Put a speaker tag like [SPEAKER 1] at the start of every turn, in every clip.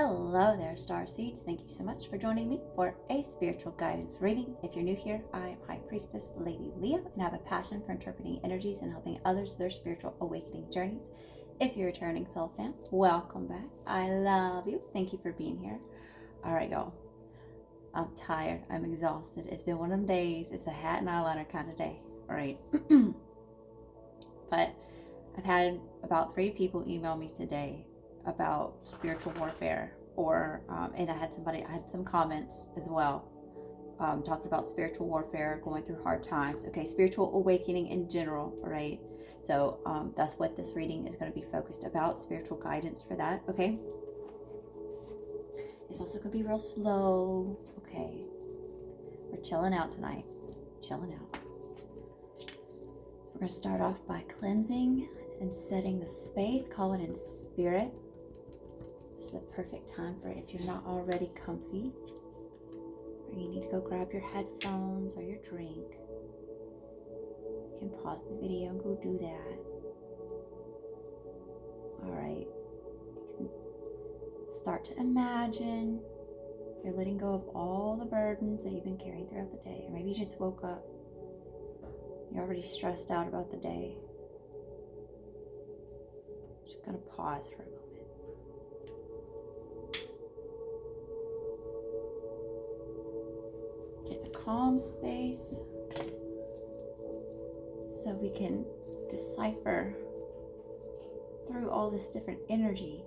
[SPEAKER 1] Hello there, Starseed. Thank you so much for joining me for a spiritual guidance reading. If you're new here, I am High Priestess Lady Leah and have a passion for interpreting energies and helping others through their spiritual awakening journeys. If you're a returning soul fan, welcome back. I love you. Thank you for being here. All right, y'all. I'm tired. I'm exhausted. It's been one of them days. It's a hat and eyeliner kind of day. All right. But I've had about 3 people email me today about spiritual warfare, and I had some comments as well, talked about spiritual warfare, going through hard times. Okay, spiritual awakening in general. All right, so that's what this reading is going to be focused about, spiritual guidance for that. Okay, it's also going to be real slow. Okay, we're chilling out tonight, chilling out. We're going to start off by cleansing and setting the space, calling in spirit. It's the perfect time for it if you're not already comfy, or you need to go grab your headphones or your drink. You can pause the video and go do that. Alright, you can start to imagine you're letting go of all the burdens that you've been carrying throughout the day. Or maybe you just woke up, you're already stressed out about the day. I'm just going to pause for a moment. Get in a calm space so we can decipher through all this different energy.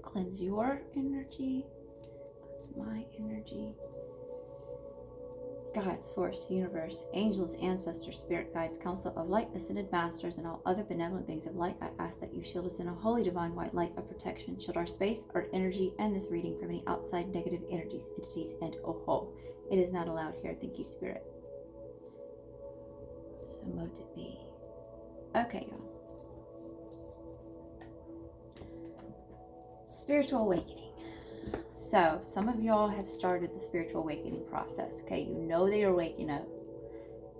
[SPEAKER 1] Cleanse your energy, cleanse my energy. God, Source, Universe, angels, ancestors, spirit guides, council of light, ascended masters, and all other benevolent beings of light, I ask that you shield us in a holy divine white light of protection. Shield our space, our energy, and this reading from any outside negative energies, entities, and oho. It is not allowed here. Thank you, Spirit. So mote it be. Okay, y'all. Spiritual awakening. So, some of y'all have started the spiritual awakening process, okay? You know that you're waking up.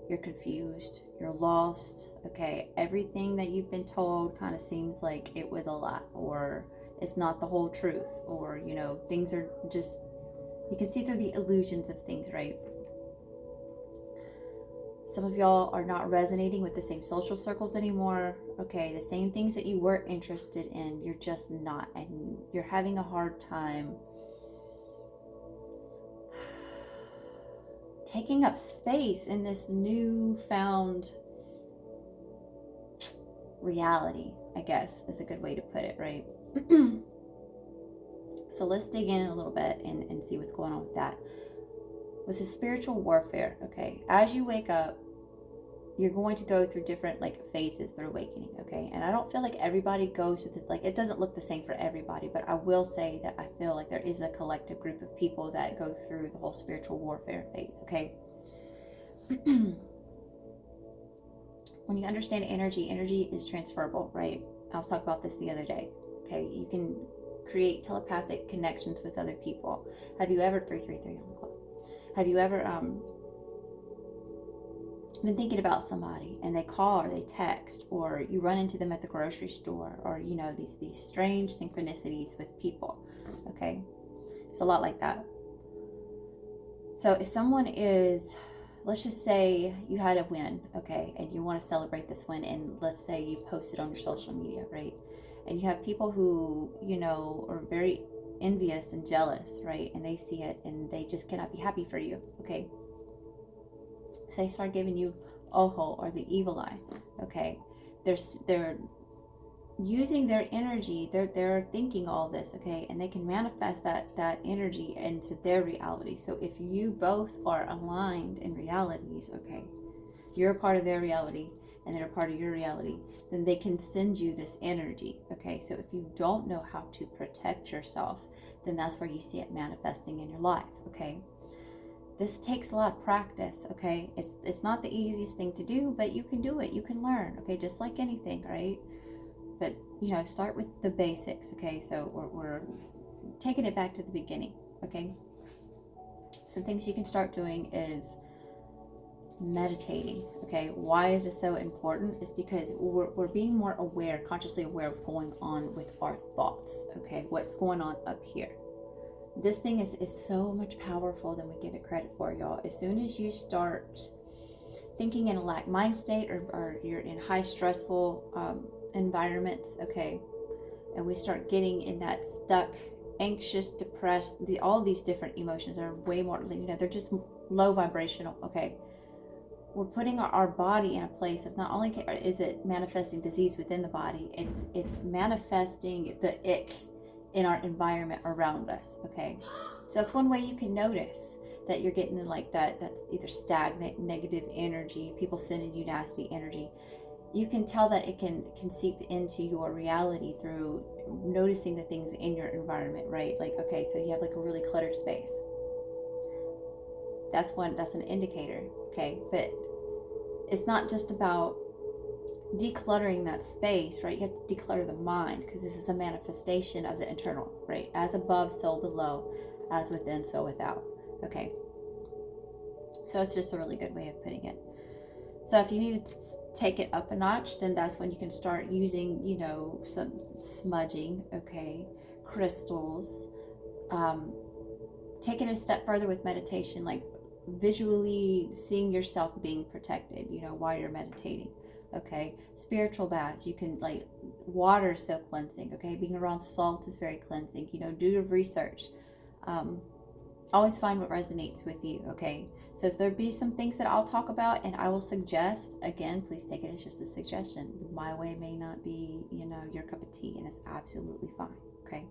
[SPEAKER 1] You're confused. You're lost, okay? Everything that you've been told kind of seems like it was a lot, or it's not the whole truth, or, you know, things are just, you can see through the illusions of things, right? Some of y'all are not resonating with the same social circles anymore, okay? The same things that you were interested in, you're just not, and you're having a hard time taking up space in this newfound reality, I guess is a good way to put it, right? So let's dig in a little bit and see what's going on with that. With the spiritual warfare, okay, as you wake up, you're going to go through different phases through awakening, okay? And I don't feel like everybody goes through this, it doesn't look the same for everybody, but I will say that I feel like there is a collective group of people that go through the whole spiritual warfare phase, okay? When you understand energy is transferable, right? I was talking about this the other day, okay? You can create telepathic connections with other people. Have you ever, 333 on the clock, have you ever, been thinking about somebody and they call or they text, or you run into them at the grocery store, or you know, these strange synchronicities with people, okay? It's a lot like that. So if someone is, let's just say you had a win, okay, and you want to celebrate this win, and let's say you post it on your social media, right? And you have people who, you know, are very envious and jealous, right? And they see it and they just cannot be happy for you, okay? So they start giving you oho, or the evil eye, okay? They're using their energy, they're thinking all this, okay? And they can manifest that energy into their reality. So if you both are aligned in realities, okay, you're a part of their reality and they're a part of your reality, then they can send you this energy, okay? So if you don't know how to protect yourself, then that's where you see it manifesting in your life, okay? This takes a lot of practice, okay? It's not the easiest thing to do, but you can do it. You can learn, okay? Just like anything, right? But, you know, start with the basics, okay? So we're taking it back to the beginning, okay? Some things you can start doing is meditating. Okay, why is this so important? It's because we're being more aware, consciously aware of what's going on with our thoughts. Okay, what's going on up here. This thing is so much powerful than we give it credit for, y'all. As soon as you start thinking in a lack mind state, or you're in high stressful environments, okay, and we start getting in that stuck, anxious, depressed, all these different emotions are way more, they're just low vibrational, okay. We're putting our body in a place of, not only is it manifesting disease within the body, it's manifesting the ick in our environment around us, okay. So that's one way you can notice that you're getting in like that's either stagnant, negative energy, people sending you nasty energy. You can tell that it can seep into your reality through noticing the things in your environment, right? Like, okay, so you have like a really cluttered space. That's an indicator, okay? But it's not just about decluttering that space, right? You have to declutter the mind, because this is a manifestation of the internal, right? As above, so below, as within, so without, okay? So it's just a really good way of putting it. So if you need to take it up a notch, then that's when you can start using, some smudging, okay, crystals, taking a step further with meditation, like visually seeing yourself being protected, while you're meditating, okay. Spiritual baths, you can, like, water is so cleansing, okay. Being around salt is very cleansing, do your research. Always find what resonates with you, okay. So there'll be some things that I'll talk about and I will suggest. Again, please take it as just a suggestion. My way may not be, your cup of tea, and it's absolutely fine, okay.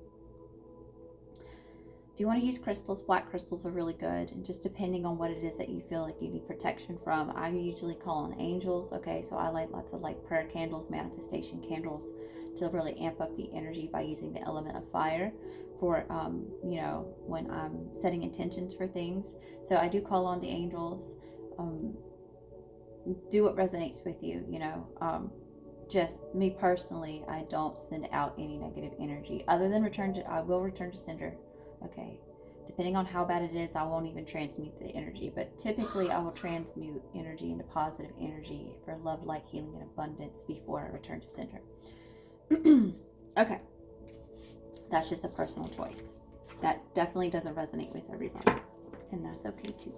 [SPEAKER 1] If you want to use crystals, black crystals are really good, and just depending on what it is that you feel like you need protection from. I usually call on angels, okay, so I light lots of like prayer candles, manifestation candles, to really amp up the energy by using the element of fire for, when I'm setting intentions for things. So I do call on the angels. Do what resonates with you, just me personally, I don't send out any negative energy other than I will return to sender. Okay, depending on how bad it is, I won't even transmute the energy, but typically I will transmute energy into positive energy for love, light, healing, and abundance before I return to sender. Okay, that's just a personal choice. That definitely doesn't resonate with everybody, and that's okay too.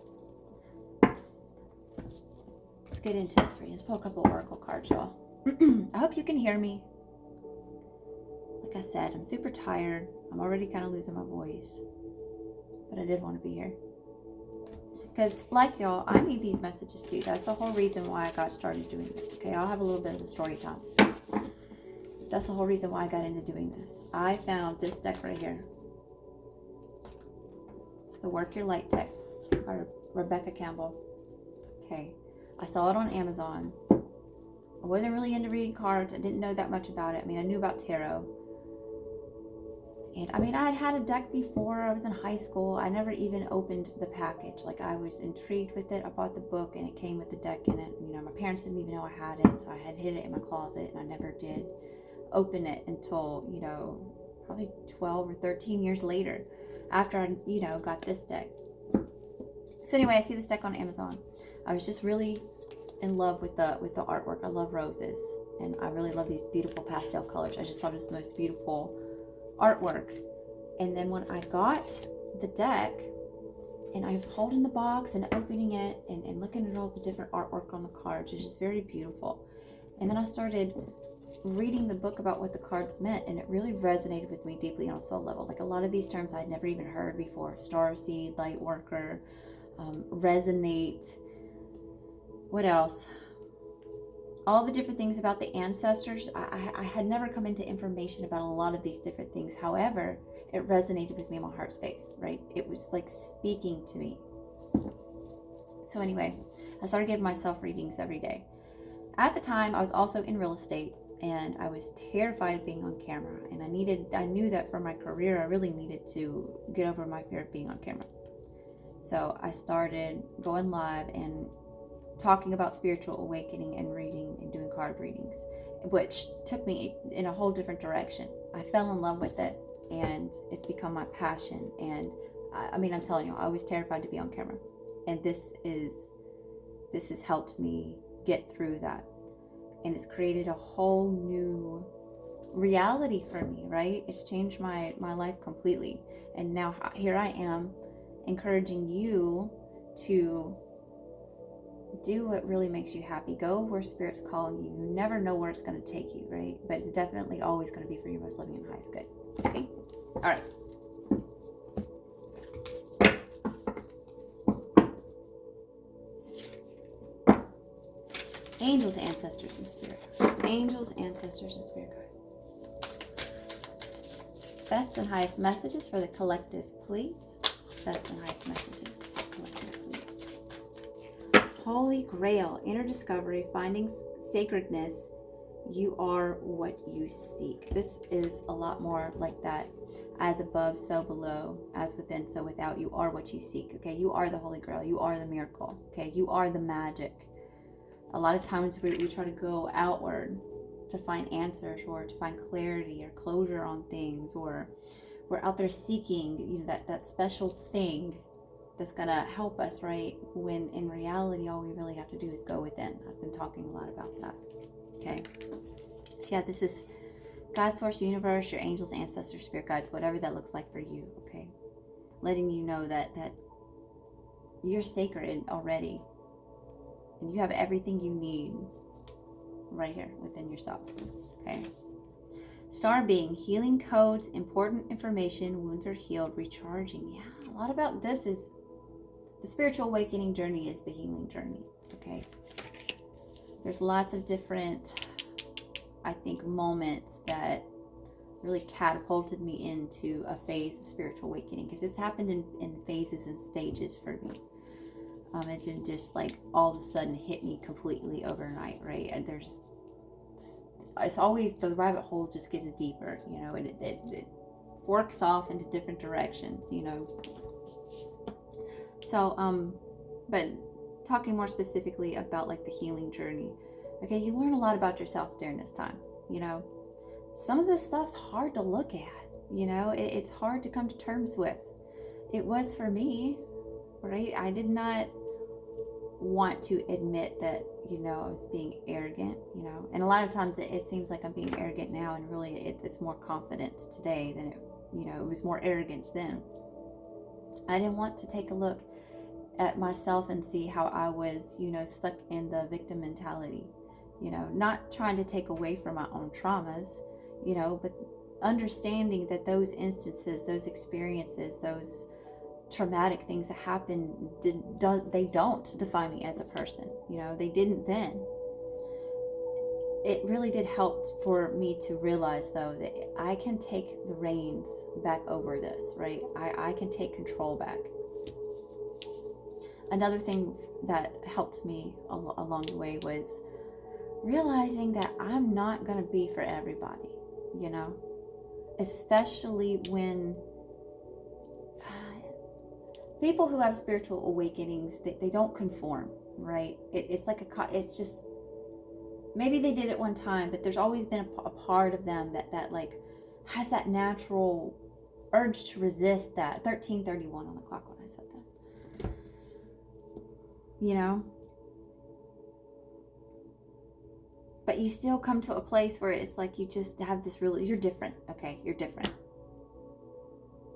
[SPEAKER 1] Let's get into this reading. Let's pull a couple oracle cards, y'all. I hope you can hear me. Like I said, I'm super tired. I'm already kind of losing my voice, but I did want to be here because, like y'all, I need these messages too. That's the whole reason why I got started doing this. Okay, I'll have a little bit of a story time. That's the whole reason why I got into doing this. I found this deck right here. It's the Work Your Light deck by Rebecca Campbell. Okay, I saw it on Amazon. I wasn't really into reading cards. I didn't know that much about it. I mean, I knew about tarot. And I mean, I had a deck before. I was in high school. I never even opened the package. Like, I was intrigued with it. I bought the book and it came with the deck in it. My parents didn't even know I had it. So I had hid it in my closet and I never did open it until, probably 12 or 13 years later after I, got this deck. So anyway, I see this deck on Amazon. I was just really in love with the artwork. I love roses and I really love these beautiful pastel colors. I just thought it was the most beautiful artwork. And then when I got the deck and I was holding the box and opening it and looking at all the different artwork on the cards, it's just very beautiful. And then I started reading the book about what the cards meant, and it really resonated with me deeply on a soul level. Like, a lot of these terms I'd never even heard before: starseed, light worker, resonate, what else, all the different things about the ancestors. I had never come into information about a lot of these different things. However, it resonated with me in my heart space, right? It was like speaking to me. So anyway, I started giving myself readings every day. At the time, I was also in real estate, and I was terrified of being on camera. And I knew that for my career, I really needed to get over my fear of being on camera. So I started going live and talking about spiritual awakening and reading and doing card readings, which took me in a whole different direction. I fell in love with it, and it's become my passion. And I mean, I'm telling you, I was terrified to be on camera, and this is this has helped me get through that. And it's created a whole new reality for me, right? It's changed my life completely. And now here I am encouraging you to do what really makes you happy. Go where Spirit's calling you. You never know where it's going to take you, right? But it's definitely always going to be for your most loving and highest good. Okay? All right. Angels, ancestors, and spirit guides. Angels, ancestors, and spirit guides. Best and highest messages for the collective, please. Best and highest messages for the collective, please. Holy Grail, inner discovery, finding sacredness. You are what you seek. This is a lot more like that. As above, so below. As within, so without. You are what you seek. Okay, you are the Holy Grail. You are the miracle. Okay, you are the magic. A lot of times we try to go outward to find answers or to find clarity or closure on things, or we're out there seeking, you know, that special thing that's gonna help us, right? When in reality, all we really have to do is go within. I've been talking a lot about that. Okay. So yeah, this is God, source, universe, your angels, ancestors, spirit guides, whatever that looks like for you. Okay. Letting you know that you're sacred already. And you have everything you need right here within yourself. Okay. Star being, healing codes, important information, wounds are healed, recharging. Yeah, a lot about this is the spiritual awakening journey is the healing journey. Okay. There's lots of different, I think, moments that really catapulted me into a phase of spiritual awakening, because it's happened in phases and stages for me. It didn't just like all of a sudden hit me completely overnight, right? And it's always, the rabbit hole just gets deeper, you know, and it forks off into different directions, you know. So, but talking more specifically about like the healing journey, okay, you learn a lot about yourself during this time, you know. Some of this stuff's hard to look at, you know, it's hard to come to terms with. It was for me, right? I did not want to admit that, you know, I was being arrogant, you know, and a lot of times it seems like I'm being arrogant now, and really it's more confidence today than it, you know, it was more arrogance then. I didn't want to take a look at myself and see how I was, you know, stuck in the victim mentality, you know, not trying to take away from my own traumas, you know, but understanding that those instances, those experiences, those traumatic things that happen, they don't define me as a person, you know, they didn't then. It really did help for me to realize, though, that I can take the reins back over this, right? I can take control back. Another thing that helped me along the way was realizing that I'm not going to be for everybody, you know, especially when people who have spiritual awakenings, they don't conform, right? It's like it's just, maybe they did it one time, but there's always been a part of them that like has that natural urge to resist that. 13:31 on the clock when I said that, you know. But you still come to a place where it's like you just have this really, you're different, okay? You're different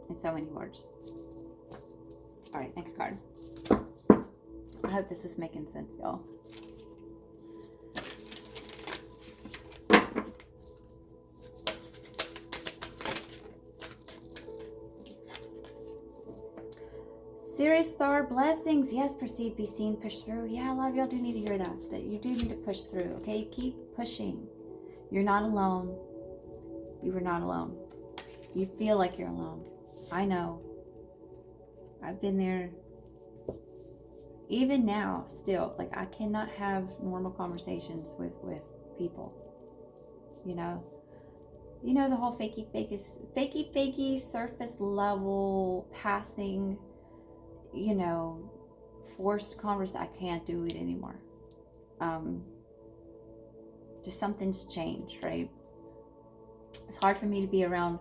[SPEAKER 1] in so many words. All right, next card. I hope this is making sense, y'all. Sirius star, blessings. Yes, perceive, be seen, push through. Yeah, a lot of y'all do need to hear that you do need to push through, okay? Keep pushing. You're not alone. You are not alone. You feel like you're alone. I know. I've been there. Even now, still, like, I cannot have normal conversations with people. You know the whole fakey surface level passing, you know, forced conversation. I can't do it anymore. Just something's changed, right? It's hard for me to be around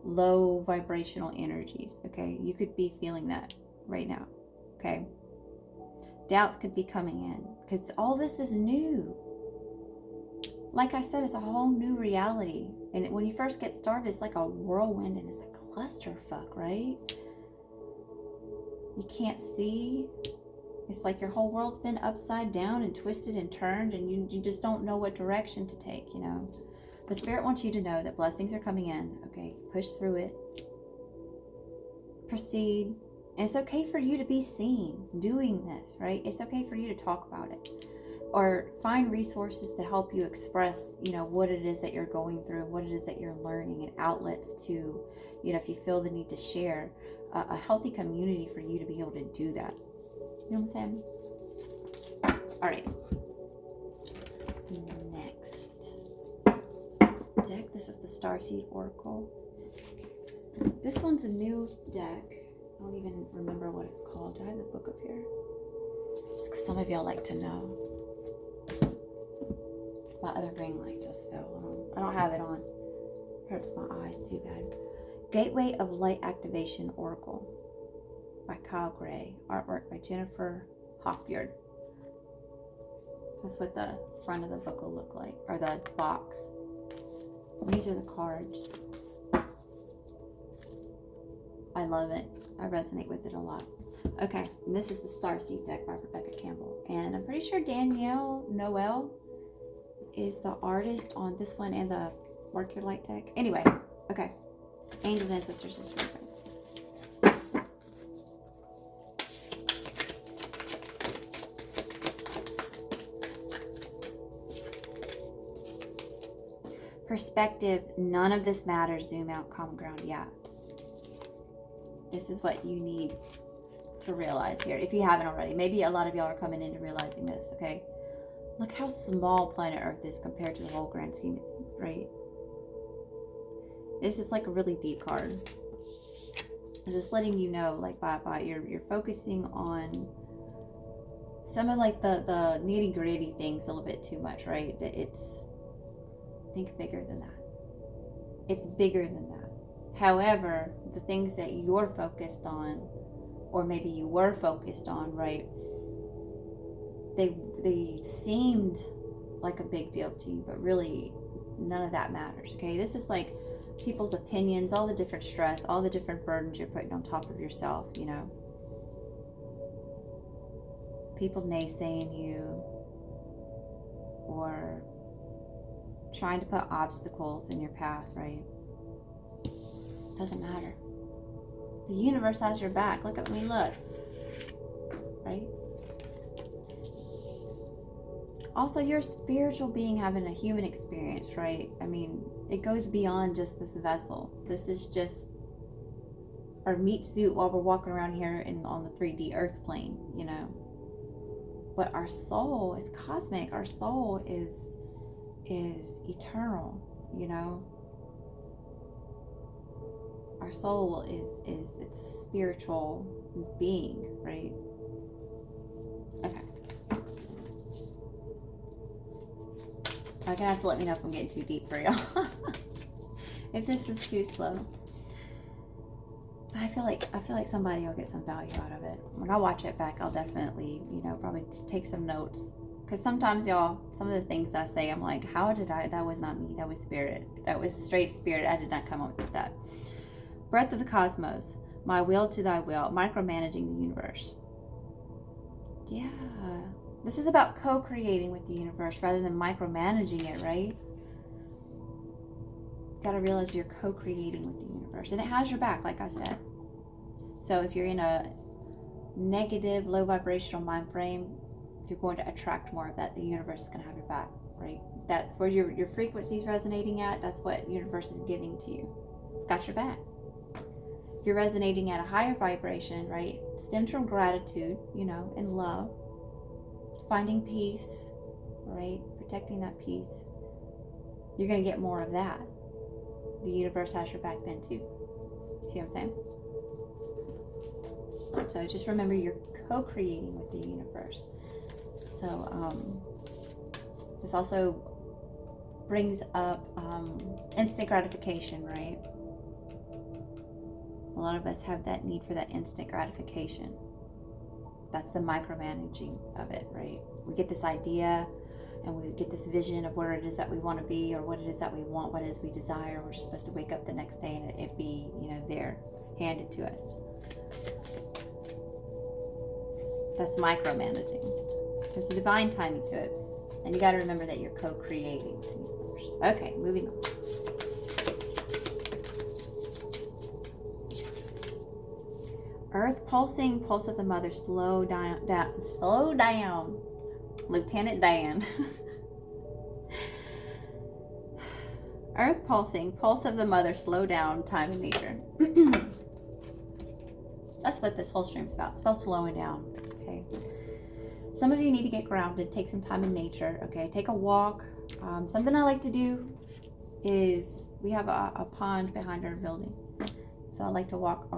[SPEAKER 1] low vibrational energies, okay? You could be feeling that right now, okay? Doubts could be coming in because all this is new. Like I said, it's a whole new reality. And when you first get started, it's like a whirlwind and it's a clusterfuck, right? You can't see. It's like your whole world's been upside down and twisted and turned, and you just don't know what direction to take, you know. But Spirit wants you to know that blessings are coming in, okay? Push through it. Proceed. And it's okay for you to be seen doing this, right? It's okay for you to talk about it. Or find resources to help you express, you know, what it is that you're going through, what it is that you're learning, and outlets to, you know, if you feel the need to share, a healthy community for you to be able to do that. You know what I'm saying? All right. Next deck. This is the Starseed Oracle. This one's a new deck. I don't even remember what it's called. Do I have the book up here? Just because some of y'all like to know. My other ring light just fell. I don't have it on. Hurts my eyes too bad. Gateway of Light Activation Oracle by Kyle Gray. Artwork by Jennifer Hoffbeard. That's what the front of the book will look like, or the box. And these are the cards. I love it. I resonate with it a lot. Okay, and this is the Starseed deck by Rebecca Campbell. And I'm pretty sure Danielle Noel is the artist on this one and the Work Your Light deck. Anyway, okay. Angels, ancestors, and spirit friends. Perspective. None of this matters. Zoom out. Common ground. Yeah. This is what you need to realize here, if you haven't already. Maybe a lot of y'all are coming into realizing this, okay? Look how small planet Earth is compared to the whole grand scheme of things, right? This is like a really deep card. It's just letting you know, like, you're focusing on some of like the nitty gritty things a little bit too much, right? It's, think bigger than that. It's bigger than that. However, the things that you're focused on, or maybe you were focused on, right? They seemed like a big deal to you, but really none of that matters, okay? This is like people's opinions, all the different stress, all the different burdens you're putting on top of yourself, you know? People naysaying you, or trying to put obstacles in your path, right? Doesn't matter. The universe has your back. Look at me, look. Right? Also, you're a spiritual being having a human experience, right? I mean, it goes beyond just this vessel. This is just our meat suit while we're walking around here on the 3D earth plane, you know? But our soul is cosmic. Our soul is eternal, you know? Our soul it's a spiritual being, right? Okay. You're gonna have to let me know if I'm getting too deep for y'all. If this is too slow. But I feel like somebody will get some value out of it. When I watch it back, I'll definitely, you know, probably take some notes. Because sometimes, y'all, some of the things I say, I'm like, that was not me. That was spirit. That was straight spirit. I did not come up with that. Breath of the cosmos, my will to thy will, micromanaging the universe. Yeah. This is about co-creating with the universe rather than micromanaging it, right? You gotta realize you're co-creating with the universe. And it has your back, like I said. So if you're in a negative, low vibrational mind frame, you're going to attract more of that. The universe is gonna have your back, right? That's where your frequency is resonating at. That's what the universe is giving to you. It's got your back. If you're resonating at a higher vibration, right, stems from gratitude, you know, and love, finding peace, right, protecting that peace, you're going to get more of that. The universe has your back then too. See what I'm saying? So just remember, you're co-creating with the universe. So this also brings up instant gratification, right? A lot of us have that need for that instant gratification. That's the micromanaging of it, right? We get this idea and we get this vision of where it is that we want to be, or what it is that we want, what it is we desire. We're supposed to wake up the next day and it be, you know, there, handed to us. That's micromanaging. There's a divine timing to it. And you got to remember that you're co-creating. Okay, moving on. Earth pulsing, pulse of the mother, slow down, slow down. Lieutenant Dan. Earth pulsing, pulse of the mother, slow down, time in nature. That's what this whole stream's about. It's about slowing down, okay? Some of you need to get grounded, take some time in nature, okay? Take a walk. Something I like to do is, we have a pond behind our building. So I like to walk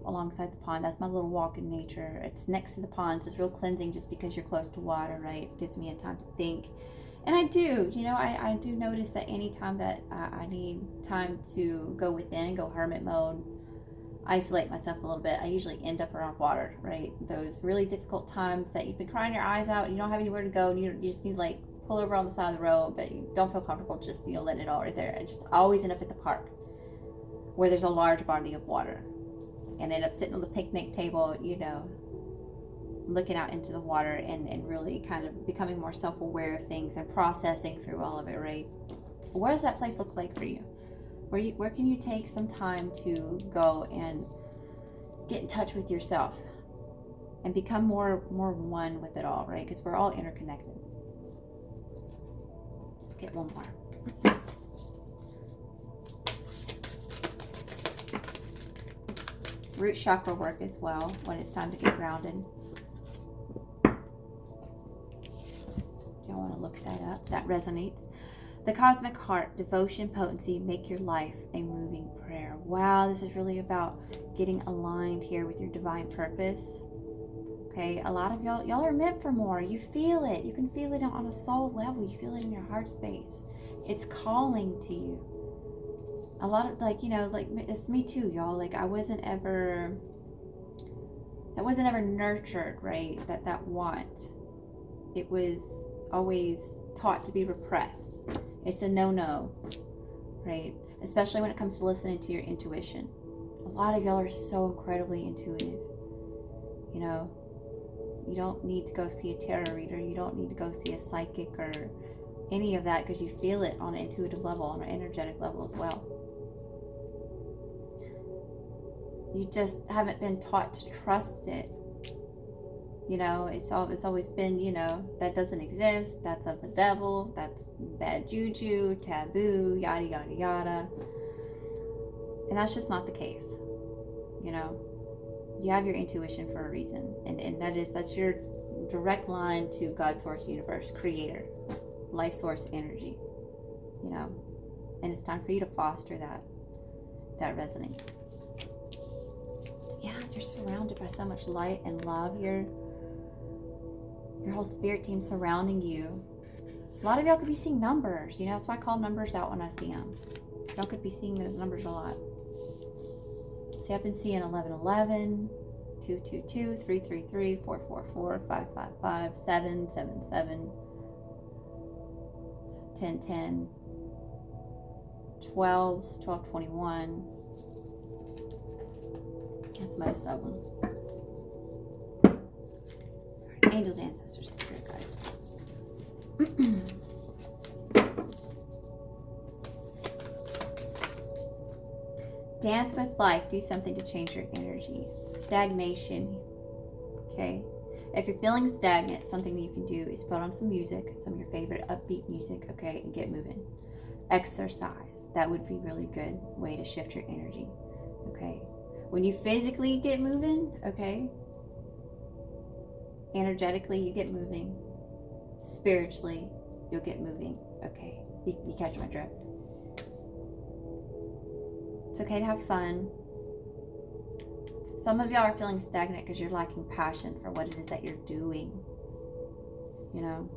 [SPEAKER 1] alongside the pond. That's my little walk in nature. It's next to the pond, so it's real cleansing just because you're close to water, right? It gives me a time to think. And I do, you know, I do notice that anytime that I need time to go within, go hermit mode, isolate myself a little bit, I usually end up around water, right? Those really difficult times that you've been crying your eyes out and you don't have anywhere to go, and you just need to like pull over on the side of the road, but you don't feel comfortable, just, you know, let it all right there. I just always end up at the park where there's a large body of water, and end up sitting on the picnic table, you know, looking out into the water and really kind of becoming more self-aware of things and processing through all of it, right? What does that place look like for you? Where can you take some time to go and get in touch with yourself and become more one with it all, right? Because we're all interconnected. Let's get one more. Root chakra work as well when it's time to get grounded. Y'all want to look that up? That resonates. The cosmic heart, devotion, potency, make your life a moving prayer. Wow, this is really about getting aligned here with your divine purpose. Okay, a lot of y'all are meant for more. You feel it. You can feel it on a soul level. You feel it in your heart space. It's calling to you. A lot of, like, you know, like, it's me too, y'all. Like, that wasn't ever nurtured, right? That want. It was always taught to be repressed. It's a no-no, right? Especially when it comes to listening to your intuition. A lot of y'all are so incredibly intuitive. You know, you don't need to go see a tarot reader. You don't need to go see a psychic or any of that, because you feel it on an intuitive level, on an energetic level as well. You just haven't been taught to trust it. You know, it's always been, you know, that doesn't exist, that's of the devil, that's bad juju, taboo, yada yada yada. And that's just not the case. You know, you have your intuition for a reason, and that's your direct line to God, source, universe, creator, life source energy. You know, and it's time for you to foster that resonance. Yeah, you're surrounded by so much light and love. Your whole spirit team surrounding you. A lot of y'all could be seeing numbers. You know, that's why I call numbers out when I see them. Y'all could be seeing those numbers a lot. See, I've been seeing 1111, 222, 333, 444, 555, 777, 1010, 12s, 1221. That's most of them. Angels, ancestors, and spirit guides. Dance with life. Do something to change your energy. Stagnation. Okay. If you're feeling stagnant, something that you can do is put on some music, some of your favorite upbeat music, okay, and get moving. Exercise. That would be a really good way to shift your energy. Okay. When you physically get moving, okay, energetically you get moving, spiritually you'll get moving, okay? You catch my drift. It's okay to have fun. Some of y'all are feeling stagnant because you're lacking passion for what it is that you're doing. You know,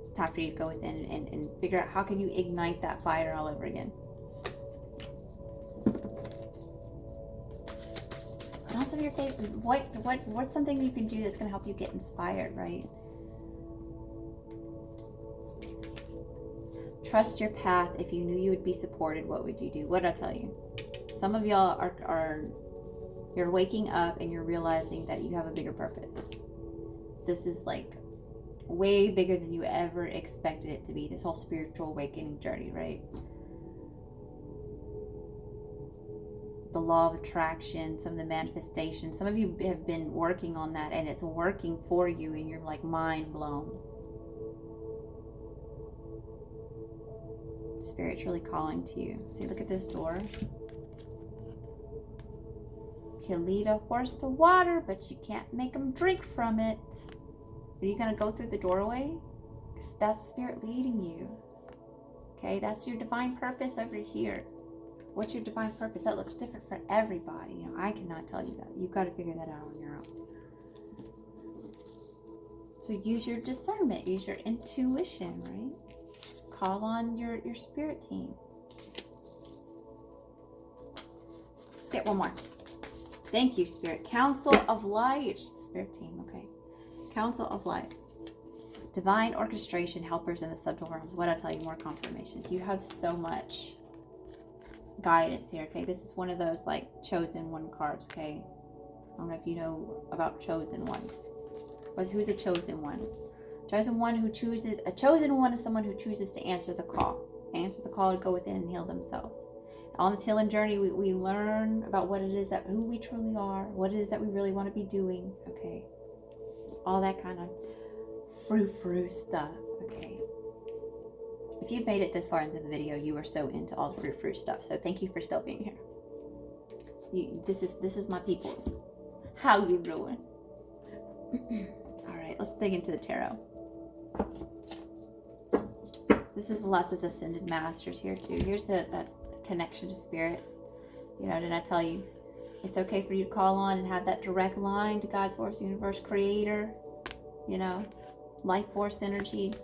[SPEAKER 1] it's time for you to go within and figure out how can you ignite that fire all over again. Put on some some of your favorite, what's something you can do that's going to help you get inspired, right? Trust your path. If you knew you would be supported, what would you do? What did I tell you? Some of y'all are you're waking up and you're realizing that you have a bigger purpose. This is like way bigger than you ever expected it to be. This whole spiritual awakening journey, right? The law of attraction, some of the manifestation. Some of you have been working on that and it's working for you and you're like mind blown. Spirit's really calling to you. See, look at this door. Can lead a horse to water, but you can't make them drink from it. Are you going to go through the doorway? Because that's Spirit leading you. Okay, that's your divine purpose over here. What's your divine purpose? That looks different for everybody. You know, I cannot tell you that. You've got to figure that out on your own. So use your discernment. Use your intuition, right? Call on your spirit team. Let's get one more. Thank you, Spirit. Council of Light. Spirit team, okay. Council of Light. Divine orchestration, helpers in the subtle realms. What I tell you, more confirmations. You have so much guidance here, okay? This is one of those like chosen one cards, okay? I don't know if you know about chosen ones. But who's a chosen one? Chosen one who chooses, a chosen one is someone who chooses to answer the call. Answer the call to go within and heal themselves. On this healing journey, we learn about what it is that, who we truly are, what it is that we really want to be doing, okay? All that kind of frou-frou stuff, okay? If you've made it this far into the video, you are so into all the frou-frou stuff, so thank you for still being here. This is my peoples. How you doing? All right, let's dig into the tarot. This is lots of ascended masters here too. Here's that connection to spirit. You know, did I tell you? It's okay for you to call on and have that direct line to God, source, universe, creator. You know, life force energy.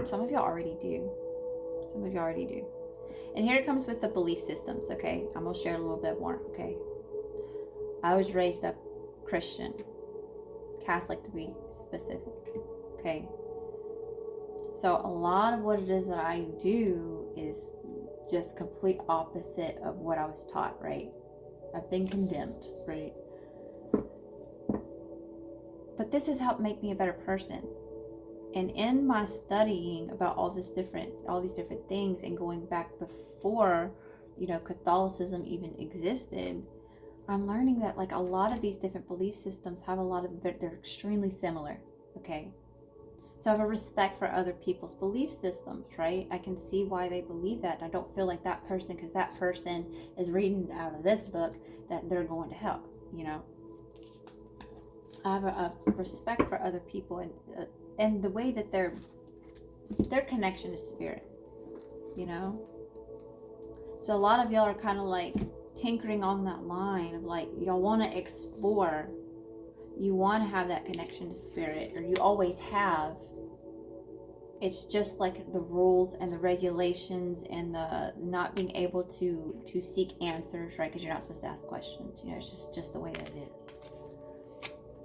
[SPEAKER 1] Some of y'all already do. Some of you already do. And here it comes with the belief systems, okay? I'm going to share a little bit more, okay? I was raised up Christian, Catholic to be specific, okay? So a lot of what it is that I do is just complete opposite of what I was taught, right? I've been condemned, right? But this has helped make me a better person. And in my studying about all these different things and going back before, you know, Catholicism even existed, I'm learning that like a lot of these different belief systems have a lot of, they're extremely similar, okay? So I have a respect for other people's belief systems, right? I can see why they believe that. I don't feel like that person, because that person is reading out of this book, that they're going to hell, you know? I have a respect for other people and the way that their connection to spirit, you know? So a lot of y'all are kind of like tinkering on that line of like, y'all want to explore, you want to have that connection to spirit, or you always have. It's just like the rules and the regulations and the not being able to seek answers, right? Because you're not supposed to ask questions, you know? It's just the way that it is.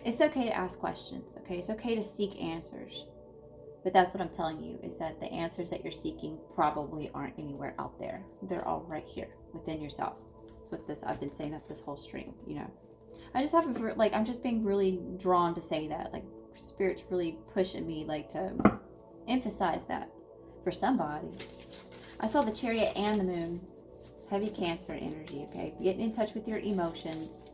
[SPEAKER 1] It's okay to ask questions, okay? It's okay to seek answers. But that's what I'm telling you, is that the answers that you're seeking probably aren't anywhere out there. They're all right here within yourself. That's what this, I've been saying that this whole stream, you know? I just have, like, I'm just being really drawn to say that. Like, Spirit's really pushing me, like, to emphasize that for somebody. I saw the Chariot and the Moon. Heavy Cancer energy, okay? Getting in touch with your emotions.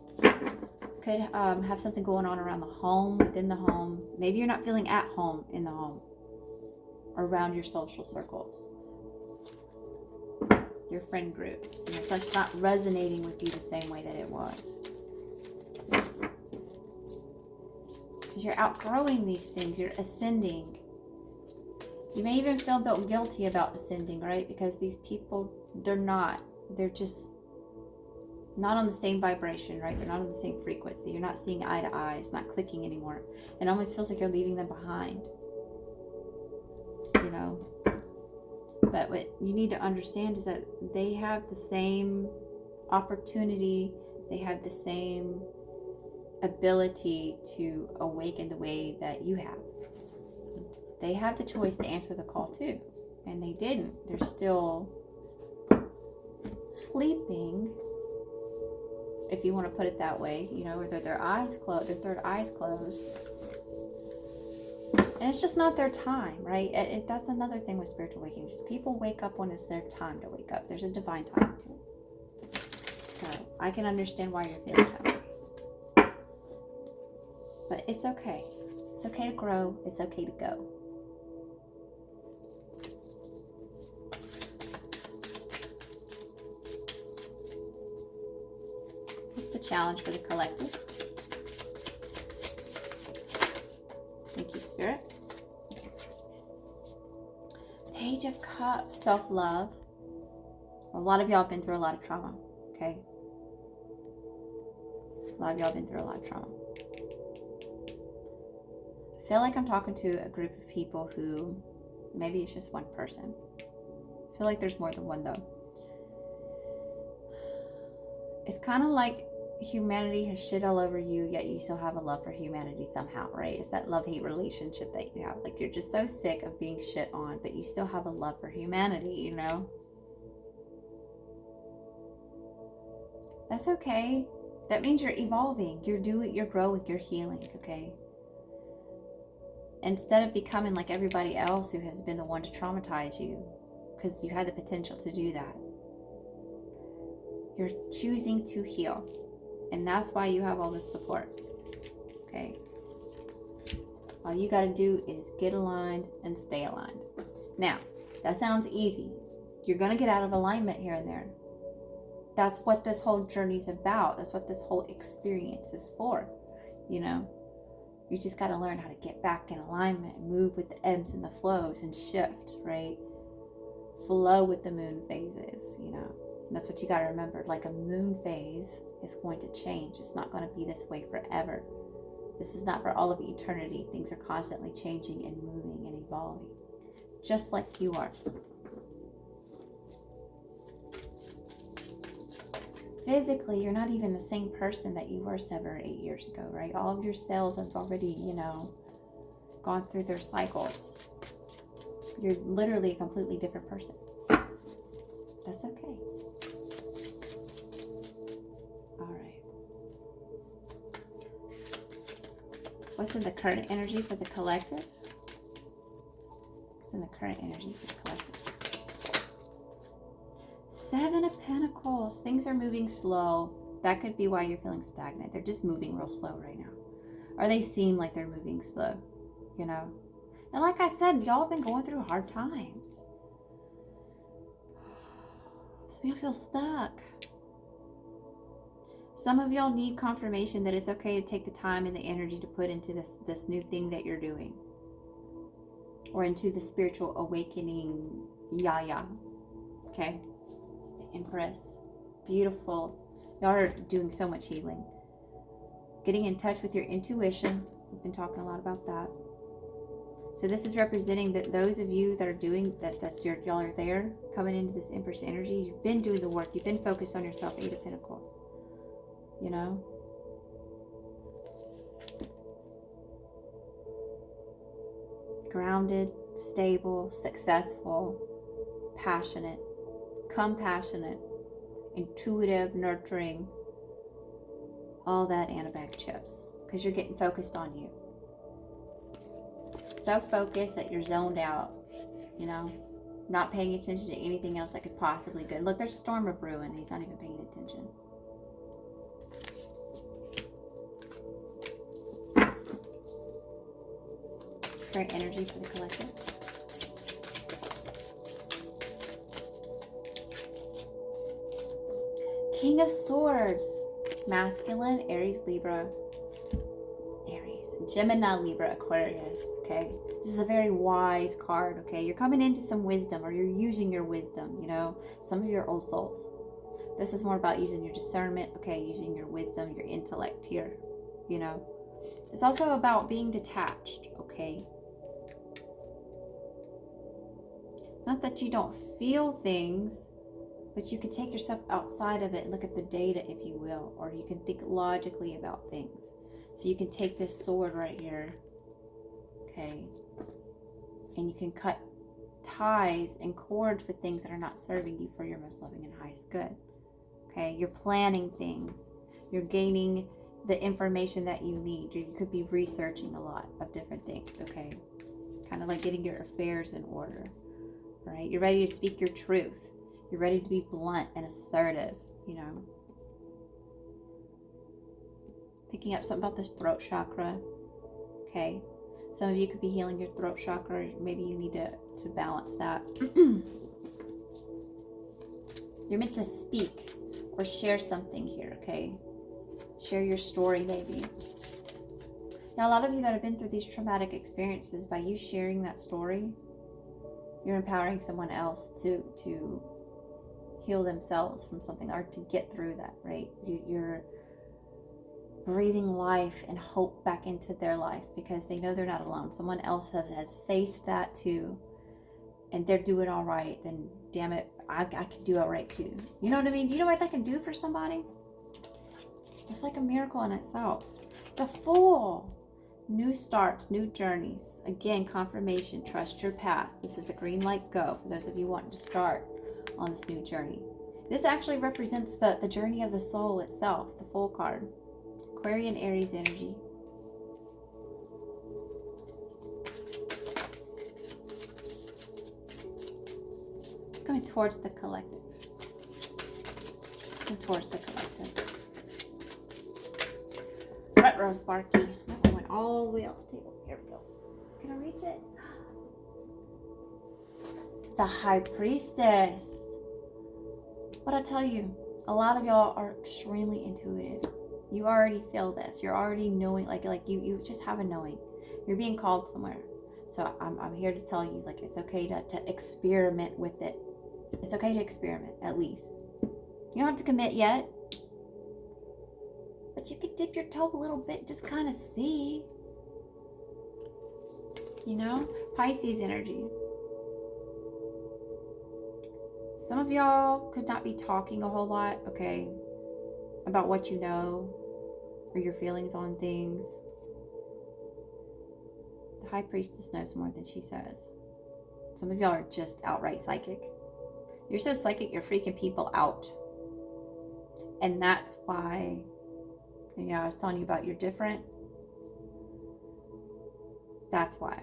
[SPEAKER 1] Could have something going on around the home, within the home. Maybe you're not feeling at home in the home, or around your social circles, your friend groups. You know, so it's not resonating with you the same way that it was. Because you're outgrowing these things, you're ascending. You may even feel a bit guilty about ascending, right? Because these people, they're just not on the same vibration, right? They're not on the same frequency. You're not seeing eye to eye. It's not clicking anymore. It almost feels like you're leaving them behind, you know? But what you need to understand is that they have the same opportunity, they have the same ability to awaken the way that you have. They have the choice to answer the call too, and they didn't. They're still sleeping, if you want to put it that way, you know, or their eyes closed, their third eye's closed. And it's just not their time, right? That's another thing with spiritual awakening. Just people wake up when it's their time to wake up. There's a divine time to it. So I can understand why you're feeling that way. But it's okay. It's okay to grow. It's okay to go. What's the challenge for the collective? Thank you, Spirit. Page of Cups, self-love. A lot of y'all have been through a lot of trauma, okay? A lot of y'all have been through a lot of trauma. I feel like I'm talking to a group of people who, maybe it's just one person. I feel like there's more than one though. It's kind of like humanity has shit all over you, yet you still have a love for humanity somehow, right? It's that love-hate relationship that you have. Like, you're just so sick of being shit on, but you still have a love for humanity, you know? That's okay. That means you're evolving. You're growing, you're healing, okay? Instead of becoming like everybody else who has been the one to traumatize you, because you had the potential to do that. You're choosing to heal. And that's why you have all this support. Okay? All you got to do is get aligned and stay aligned. Now, that sounds easy. You're going to get out of alignment here and there. That's what this whole journey is about. That's what this whole experience is for. You know? You just got to learn how to get back in alignment and move with the ebbs and the flows and shift, right? Flow with the moon phases, you know? And that's what you got to remember. Like, a moon phase is going to change. It's not going to be this way forever. This is not for all of eternity. Things are constantly changing and moving and evolving. Just like you are. Physically, you're not even the same person that you were 7 or 8 years ago, right? All of your cells have already, you know, gone through their cycles. You're literally a completely different person. That's okay. All right. What's in the current energy for the collective? What's in the current energy for the collective? 7 of Pentacles. Things are moving slow. That could be why you're feeling stagnant. They're just moving real slow right now. Or they seem like they're moving slow, you know. And like I said, y'all have been going through hard times. Some of y'all feel stuck. Some of y'all need confirmation that it's okay to take the time and the energy to put into this new thing that you're doing. Or into the spiritual awakening yaya. Okay? The Empress. Beautiful. Y'all are doing so much healing. Getting in touch with your intuition. We've been talking a lot about that. So this is representing that those of you that are doing that y'all are there, coming into this Empress energy. You've been doing the work. You've been focused on yourself. 8 of Pentacles. You know? Grounded, stable, successful, passionate, compassionate, intuitive, nurturing, all that and a bag of chips. Because you're getting focused on you. So focused that you're zoned out, you know? Not paying attention to anything else that could possibly go. Look, there's a storm of brewing. He's not even paying attention. Great energy for the collective. King of Swords. Masculine, Aries, Libra. Aries. Gemini, Libra, Aquarius. Okay. This is a very wise card. Okay. You're coming into some wisdom, or you're using your wisdom, you know. Some of your old souls. This is more about using your discernment. Okay. Using your wisdom, your intellect here. You know. It's also about being detached. Okay. Not that you don't feel things, but you can take yourself outside of it and look at the data, if you will, or you can think logically about things. So you can take this sword right here, okay, and you can cut ties and cords with things that are not serving you for your most loving and highest good. Okay, you're planning things. You're gaining the information that you need. You could be researching a lot of different things, okay? Kind of like getting your affairs in order, all right? You're ready to speak your truth. You're ready to be blunt and assertive, you know? Picking up something about this throat chakra, okay? Some of you could be healing your throat chakra. Maybe you need to balance that. You're meant to speak or share something here, okay? Share your story, maybe. Now, a lot of you that have been through these traumatic experiences, by you sharing that story, you're empowering someone else to heal themselves from something or to get through that, right? You're breathing life and hope back into their life because they know they're not alone. Someone else has faced that too, and they're doing all right. Then, damn it, I can do all right too. You know what I mean? Do you know what that can do for somebody? It's like a miracle in itself. The Fool. New starts, new journeys. Again, confirmation. Trust your path. This is a green light go for those of you wanting to start on this new journey. This actually represents the journey of the soul itself, the Fool card. Aquarian Aries energy. It's going towards the collective. Going towards the collective. Front row, Sparky. That one went all the way off the table. Here we go. Can I reach it? The High Priestess. What I tell you, a lot of y'all are extremely intuitive. You already feel this. You're already knowing, like you just have a knowing. You're being called somewhere. So I'm here to tell you, like, it's okay to experiment with it. It's okay to experiment, at least. You don't have to commit yet. But you could dip your toe a little bit, just kind of see. You know? Pisces energy. Some of y'all could not be talking a whole lot, okay, about what you know or your feelings on things. The High Priestess knows more than she says. Some of y'all are just outright psychic. You're so psychic, you're freaking people out. And that's why, you know, I was telling you about you're different. That's why.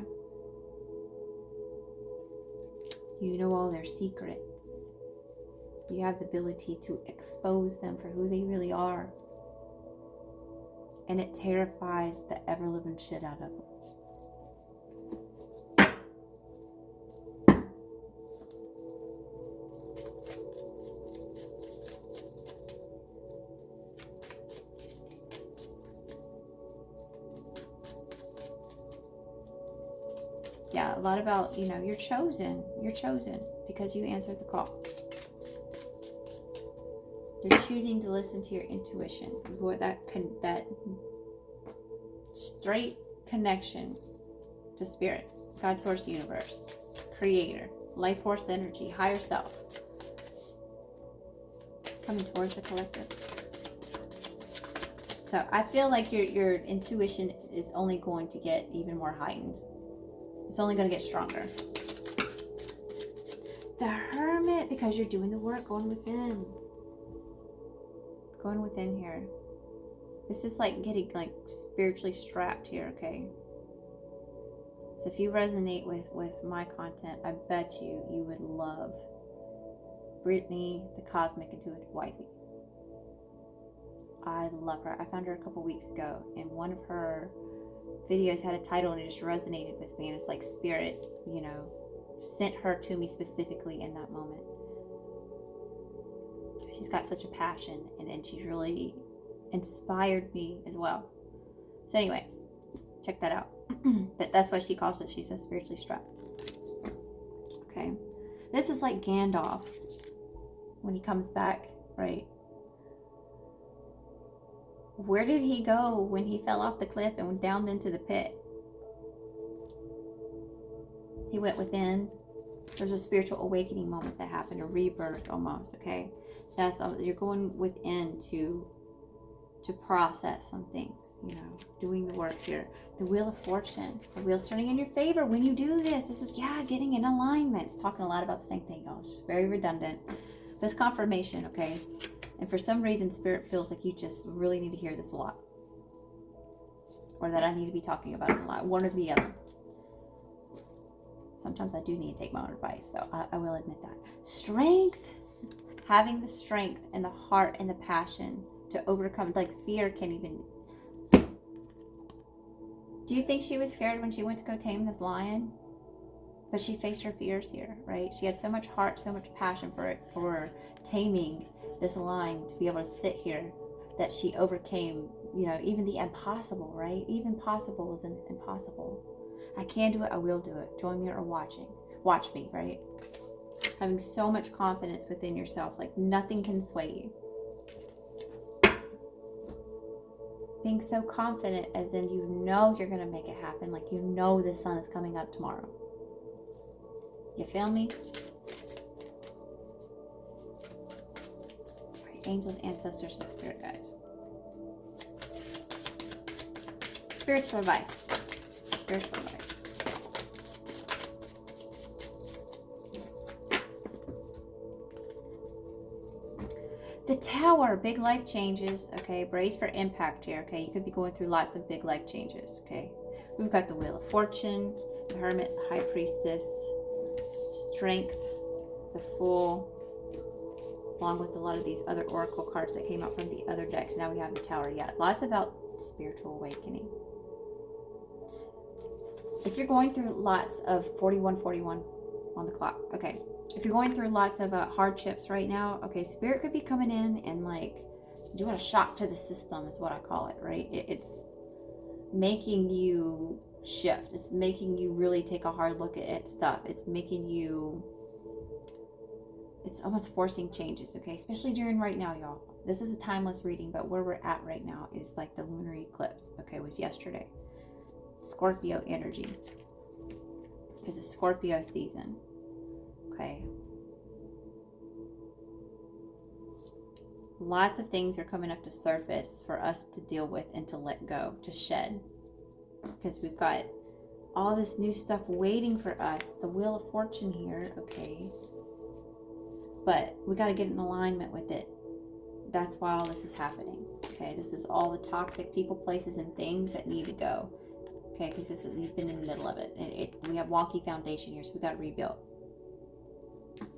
[SPEAKER 1] You know all their secrets. You have the ability to expose them for who they really are. And it terrifies the ever-living shit out of them. Yeah, a lot about, you know, you're chosen. You're chosen because you answered the call. You're choosing to listen to your intuition. You are that straight connection to spirit, God, source, universe, creator, life force energy, higher self. Coming towards the collective. So I feel like your intuition is only going to get even more heightened. It's only going to get stronger. The Hermit, because you're doing the work, going within. Going within here. This is like getting like spiritually strapped here, okay? So if you resonate with my content, I bet you would love Brittany, the Cosmic Intuitive Wifey. I love her. I found her a couple weeks ago, and one of her videos had a title and it just resonated with me, and it's like spirit, you know, sent her to me specifically in that moment. She's got such a passion, and she's really inspired me as well. So anyway, check that out. But that's what she calls it. She says spiritually strapped. Okay. This is like Gandalf when he comes back, right? Where did he go when he fell off the cliff and went down into the pit? He went within. There's a spiritual awakening moment that happened, a rebirth almost, okay? That's you're going within to process some things, you know, doing the work here. The Wheel of Fortune, the wheel's turning in your favor when you do this. This is, yeah, getting in alignment. It's talking a lot about the same thing, y'all. It's just very redundant. But it's confirmation, okay? And for some reason, Spirit feels like you just really need to hear this a lot. Or that I need to be talking about it a lot. One or the other. Sometimes I do need to take my own advice, so I will admit that. Strength. Having the strength and the heart and the passion to overcome, like fear can't even. Do you think she was scared when she went to go tame this lion? But she faced her fears here, right? She had so much heart, so much passion for taming this lion to be able to sit here that she overcame, you know, even the impossible, right? Even possible is impossible. I can do it, I will do it. Join me or watch me, right? Having so much confidence within yourself, like nothing can sway you. Being so confident as in you know you're going to make it happen, like you know the sun is coming up tomorrow. You feel me? All right, angels, ancestors, and spirit guides. Spiritual advice. Spiritual advice. The Tower, big life changes, okay? Brace for impact here, okay? You could be going through lots of big life changes, okay? We've got the Wheel of Fortune, the Hermit, the High Priestess, Strength, the Fool, along with a lot of these other oracle cards that came out from the other decks. Now we have the Tower. Yeah, lots about spiritual awakening. If you're going through lots of 4141 on the clock, okay? If you're going through lots of hardships right now, okay, Spirit could be coming in and like doing a shock to the system is what I call it, right? It's making you shift. It's making you really take a hard look at stuff. It's making you, it's almost forcing changes, okay? Especially during right now, y'all. This is a timeless reading, but where we're at right now is like the lunar eclipse, okay, was yesterday. Scorpio energy. It's a Scorpio season. Okay. Lots of things are coming up to surface for us to deal with and to let go, to shed. Because we've got all this new stuff waiting for us. The Wheel of Fortune here, okay. But we got to get in alignment with it. That's why all this is happening. Okay, this is all the toxic people, places, and things that need to go. Okay, because this is, we've been in the middle of it. We have wonky foundation here, so we got to rebuild.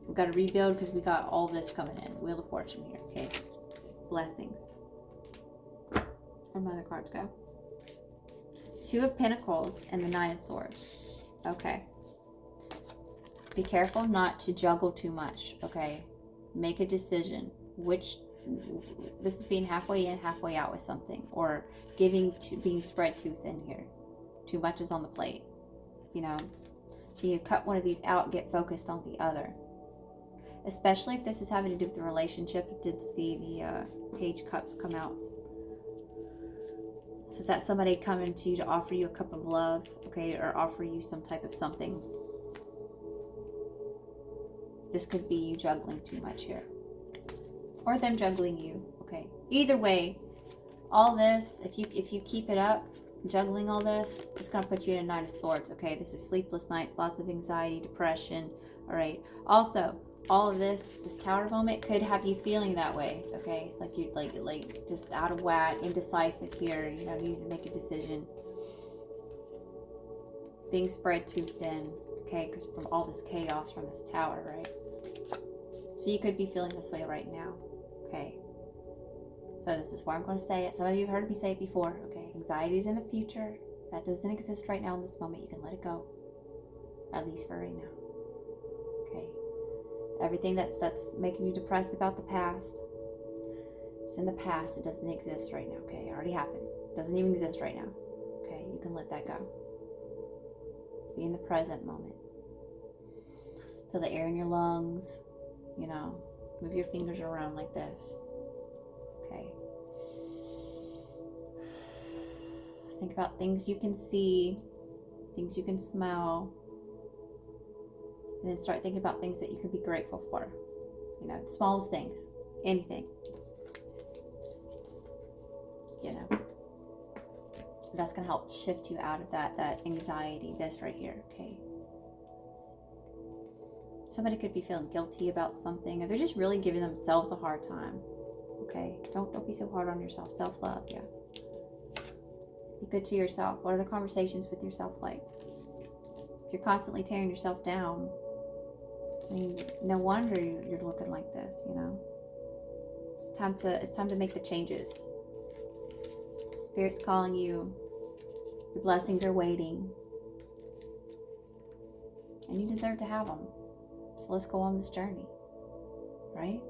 [SPEAKER 1] We've got to rebuild because we got all this coming in. Wheel of Fortune here, okay? Blessings. Where my other cards go? Two of Pentacles and the Nine of Swords. Okay. Be careful not to juggle too much, okay? Make a decision. This is being halfway in, halfway out with something. Or being spread too thin here. Too much is on the plate, you know? So you cut one of these out, get focused on the other. Especially if this is having to do with the relationship. I did see the Page Cups come out. So if that's somebody coming to you to offer you a cup of love, okay, or offer you some type of something. This could be you juggling too much here. Or them juggling you, okay. Either way, all this, if you keep it up, juggling all this, it's going to put you in a Nine of Swords, okay. This is sleepless nights, lots of anxiety, depression, all right. Also, all of this Tower moment could have you feeling that way, okay? Like you're like just out of whack, indecisive here, you know, you need to make a decision. Being spread too thin, okay? Because from all this chaos from this Tower, right? So you could be feeling this way right now, okay? So this is where I'm going to say it. Some of you have heard me say it before, okay? Anxiety is in the future. That doesn't exist right now in this moment. You can let it go, at least for right now. Everything that's making you depressed about the past, it's in the past. It doesn't exist right now, okay? It already happened. It doesn't even exist right now, okay? You can let that go. Be in the present moment. Feel the air in your lungs, you know. Move your fingers around like this, okay? Think about things you can see, things you can smell, And then start thinking about things that you can be grateful for. You know, the smallest things, anything. You know, that's going to help shift you out of that anxiety. This right here, okay? Somebody could be feeling guilty about something, or they're just really giving themselves a hard time. Okay, don't be so hard on yourself. Self-love, yeah. Be good to yourself. What are the conversations with yourself like? If you're constantly tearing yourself down, I mean, no wonder you're looking like this, you know. It's time to make the changes. Spirit's calling you. Your blessings are waiting. And you deserve to have them. So let's go on this journey. Right?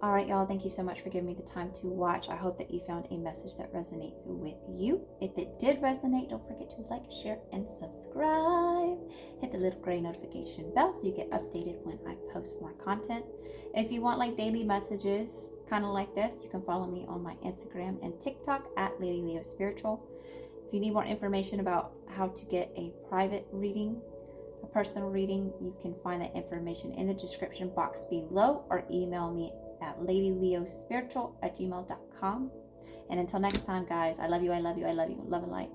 [SPEAKER 1] All right, y'all. Thank you so much for giving me the time to watch. I hope that you found a message that resonates with you. If it did resonate, don't forget to like, share, and subscribe. Hit the little gray notification bell so you get updated when I post more content. If you want like daily messages, kind of like this, you can follow me on my Instagram and TikTok at Lady Leo Spiritual. If you need more information about how to get a private reading, a personal reading, you can find that information in the description box below, or email me at ladyleospiritual@gmail.com. And until next time, guys, I love you, I love you, I love you. Love and light.